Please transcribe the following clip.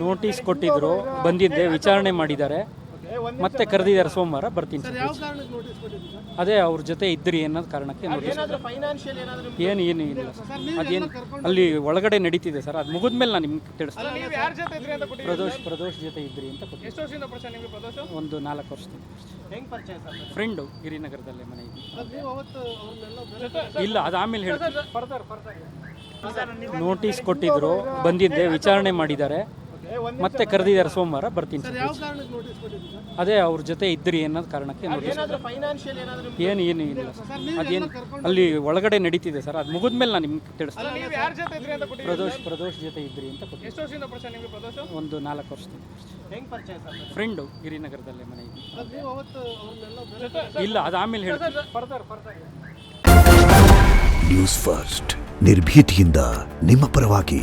Notice ಕೊಟ್ಟಿದ್ರು, ಬಂದಿದ್ದೆ, ವಿಚಾರಣೆ ಮಾಡಿದ್ದಾರೆ, ಮತ್ತೆ ಕರೆದಿದ್ದಾರೆ. ಸೋಮವಾರ ಬರ್ತೀನಿ ಸರ್. ಅದೇ ಅವ್ರ ಜೊತೆ ಇದ್ರಿ ಅನ್ನೋದು ಕಾರಣಕ್ಕೆ ನೋಟಿಸ್. ಏನು ಇಲ್ಲ ಸರ್, ಅದೇನು ಅಲ್ಲಿ ಒಳಗಡೆ ನಡೀತಿದೆ ಸರ್. ಅದು ಮುಗಿದ್ಮೇಲೆ ನಾನು ನಿಮ್ಗೆ ತಿಳಿಸ್ತೀನಿ. ಪ್ರದೋಷ್ ಜೊತೆ ಇದ್ರಿ ಅಂತ ಕೊಟ್ಟಿದ್ದೆ. ಒಂದು 4 ವರ್ಷದಿಂದ ಫ್ರೆಂಡು, ಗಿರಿನಗರದಲ್ಲೇ ಮನೆ ಇದೆ. ಇಲ್ಲ, ಅದು ಆಮೇಲೆ ಹೇಳ್ತೀನಿ. ನೋಟಿಸ್ ಕೊಟ್ಟಿದ್ರು, ಬಂದಿದ್ದೆ, ವಿಚಾರಣೆ ಮಾಡಿದ್ದಾರೆ, ಮತ್ತೆ ಕರೆದಿದ್ದಾರೆ. ಸೋಮವಾರ ಬರ್ತೀನಿ ಸರ್. ಅದೇ ಅವ್ರ ಜೊತೆ ಇದ್ರಿ ಅನ್ನೋದು ಕಾರಣಕ್ಕೆ ನೋಟಿಸ್. ಏನು ಇಲ್ಲ ಸರ್, ಅದೇನು ಅಲ್ಲಿ ಒಳಗಡೆ ನಡೀತಿದೆ ಸರ್. ಅದು ಮುಗಿದ್ಮೇಲೆ ನಾನು ನಿಮ್ಗೆ ತಿಳಿಸ್ತೀನಿ. ಪ್ರದೋಷ್ ಜೊತೆ ಇದ್ರಿ ಅಂತ ಕೊಟ್ಟಿದ್ದೆ. ಒಂದು 4 ವರ್ಷದಿಂದ ಫ್ರೆಂಡು, ಗಿರಿನಗರದಲ್ಲೇ ಮನೆ ಇದೆ. ಇಲ್ಲ, ಅದು ಆಮೇಲೆ ಹೇಳ್ತೀನಿ. ನ್ಯೂಸ್ ಫಸ್ಟ್ ನಿರ್ಭೀತಿಯಿಂದ ನಿಮ್ಮ ಪರವಾಗಿ.